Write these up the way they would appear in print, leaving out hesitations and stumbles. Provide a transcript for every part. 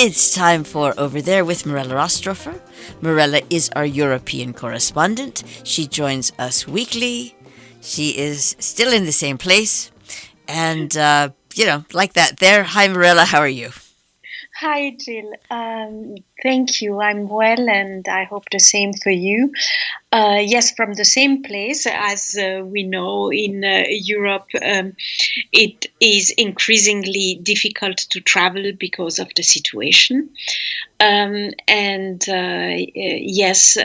It's time for Over There with Mirella Rastorfer. Mirella is our European correspondent. She joins us weekly. She is still in the same place. And, like that there. Hi, Mirella. How are you? Hi, Jill. Thank you. I'm well, and I hope the same for you. Yes, from the same place. As we know in Europe, it is increasingly difficult to travel because of the situation. Yes,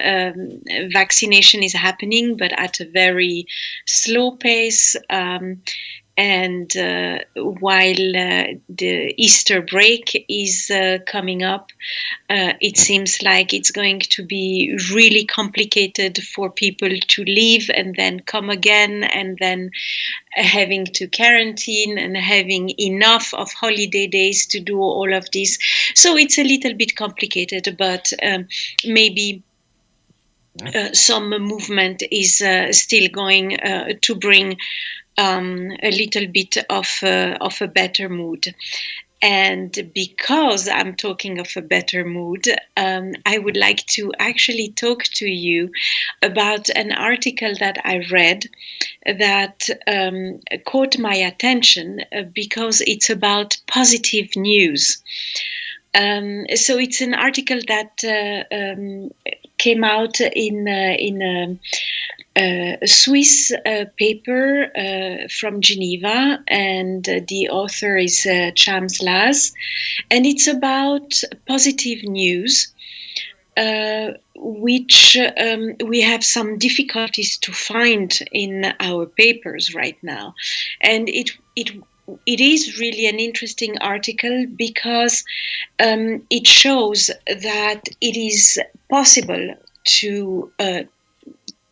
vaccination is happening, but at a very slow pace. While the Easter break is coming up, it seems like it's going to be really complicated for people to leave and then come again, and then having to quarantine and having enough of holiday days to do all of this. So it's a little bit complicated, but maybe some movement is still going to bring a little bit of a better mood. And because I'm talking of a better mood, I would like to actually talk to you about an article that I read that caught my attention because it's about positive news. So it's an article that came out in a Swiss paper from Geneva, and the author is Chams Laz, and it's about positive news, which we have some difficulties to find in our papers right now, and it is really an interesting article because it shows that it is possible to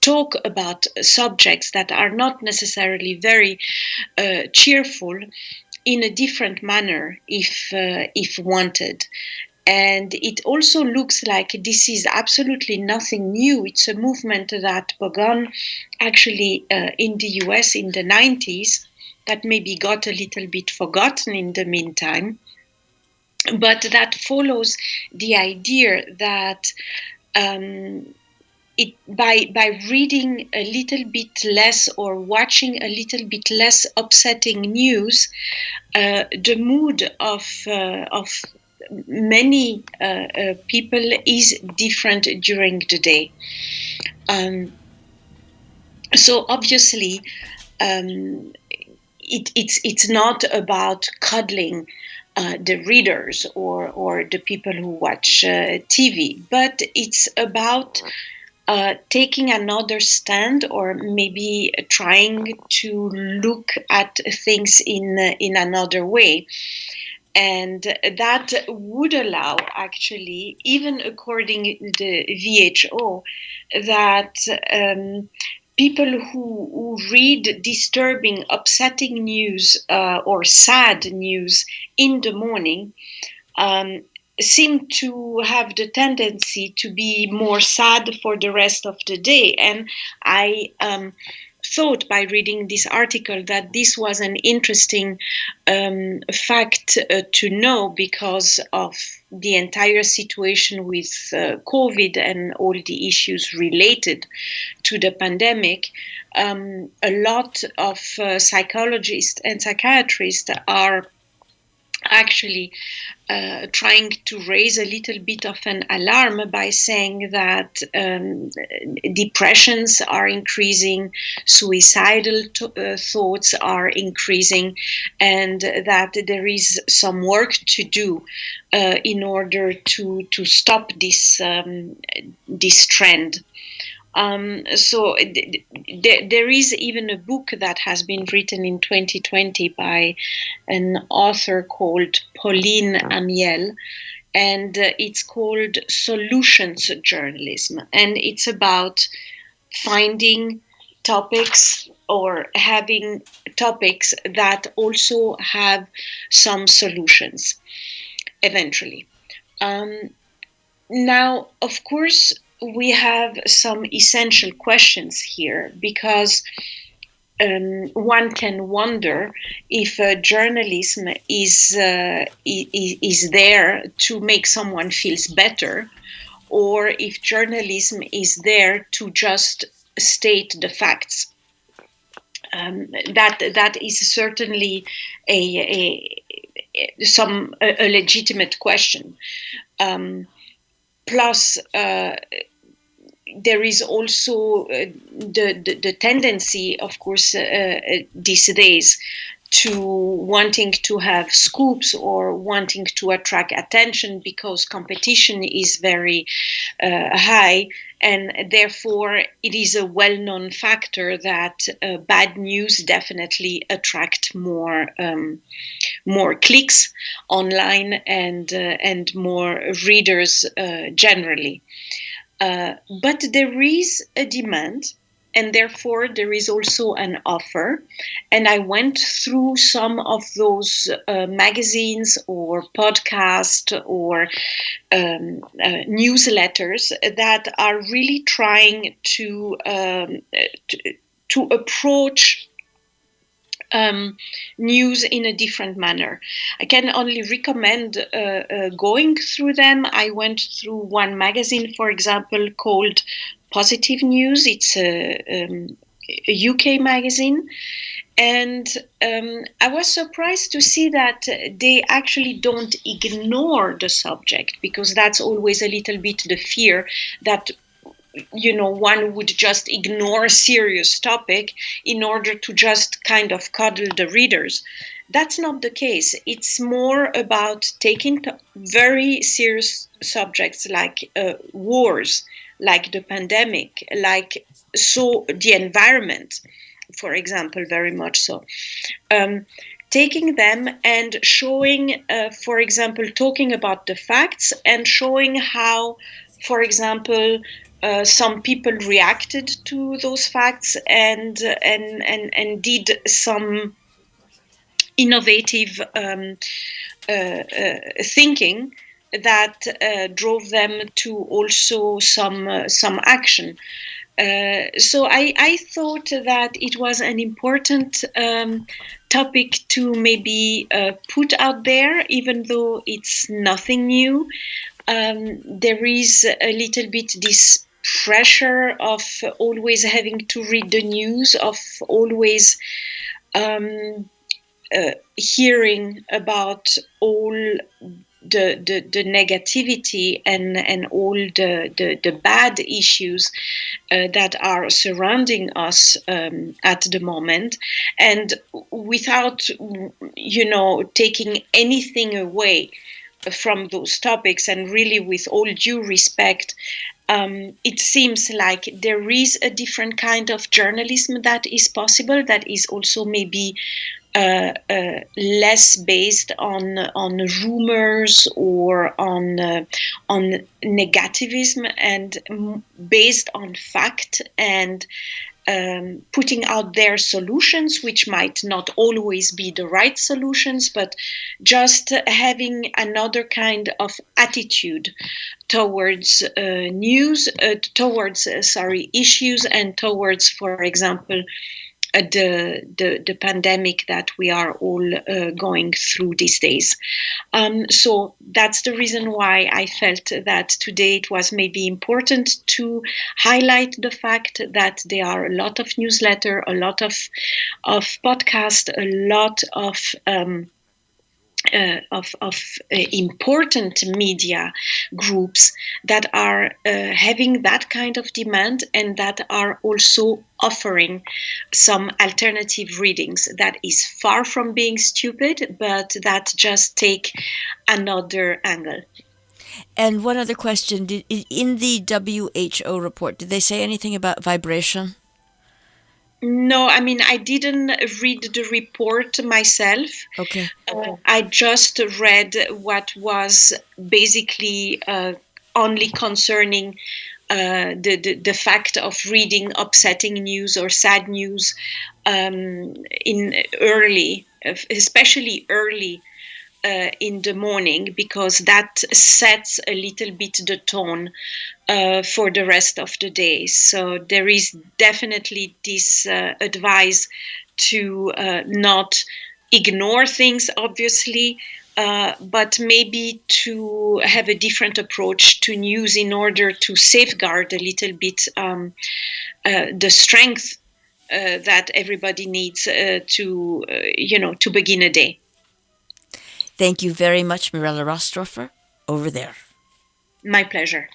talk about subjects that are not necessarily very cheerful in a different manner if wanted. And it also looks like this is absolutely nothing new. It's a movement that began actually in the US in the 90s, that maybe got a little bit forgotten in the meantime, but that follows the idea that by reading a little bit less or watching a little bit less upsetting news, the mood of many people is different during the day. So obviously, it's not about cuddling the readers or the people who watch TV, but it's about taking another stand, or maybe trying to look at things in another way. And that would allow, actually, even according to the WHO, that people who read disturbing, upsetting news or sad news in the morning seem to have the tendency to be more sad for the rest of the day. And I thought, by reading this article, that this was an interesting fact to know, because of the entire situation with COVID and all the issues related to the pandemic. A lot of psychologists and psychiatrists are actually trying to raise a little bit of an alarm by saying that depressions are increasing, suicidal thoughts are increasing, and that there is some work to do in order to stop this trend. So there is even a book that has been written in 2020 by an author called Pauline Amiel, and it's called Solutions Journalism, and it's about finding topics or having topics that also have some solutions eventually. Now, of course, we have some essential questions here, because one can wonder if journalism is there to make someone feels better, or if journalism is there to just state the facts. That is certainly a legitimate question. Plus, there is also the tendency, of course, these days, to wanting to have scoops or wanting to attract attention because competition is very high, and therefore it is a well-known factor that bad news definitely attract more clicks online and more readers generally. But there is a demand, and therefore there is also an offer. And I went through some of those magazines or podcasts or newsletters that are really trying to approach news in a different manner. I can only recommend going through them. I went through one magazine, for example, called Positive News. It's a UK magazine. And I was surprised to see that they actually don't ignore the subject, because that's always a little bit the fear that one would just ignore a serious topic in order to just kind of coddle the readers. That's not the case. It's more about taking very serious subjects like wars, like the pandemic, like the environment, for example, very much so. Taking them and showing, for example, talking about the facts and showing how, for example, some people reacted to those facts and did some innovative thinking that drove them to also some action. So I thought that it was an important topic to maybe put out there, even though it's nothing new. There is a little bit this pressure of always having to read the news, of always hearing about all the negativity and all the bad issues that are surrounding us at the moment, and without taking anything away from those topics, and really with all due respect, it seems like there is a different kind of journalism that is possible, that is also maybe less based on rumors or on negativism, and based on fact, and putting out their solutions, which might not always be the right solutions, but just having another kind of attitude towards news, towards issues, and towards, for example, the pandemic that we are all going through these days. So that's the reason why I felt that today it was maybe important to highlight the fact that there are a lot of newsletters, a lot of podcasts, a lot of important media groups that are having that kind of demand, and that are also offering some alternative readings that is far from being stupid, but that just take another angle. And one other question, in the WHO report, did they say anything about vibration? No, I mean, I didn't read the report myself. Okay. I just read what was basically only concerning the fact of reading upsetting news or sad news in especially early in the morning, because that sets a little bit the tone for the rest of the day. So there is definitely this advice to not ignore things, obviously, but maybe to have a different approach to news in order to safeguard a little bit the strength that everybody needs to begin a day. Thank you very much, Mirella Rastorfer. Over there. My pleasure.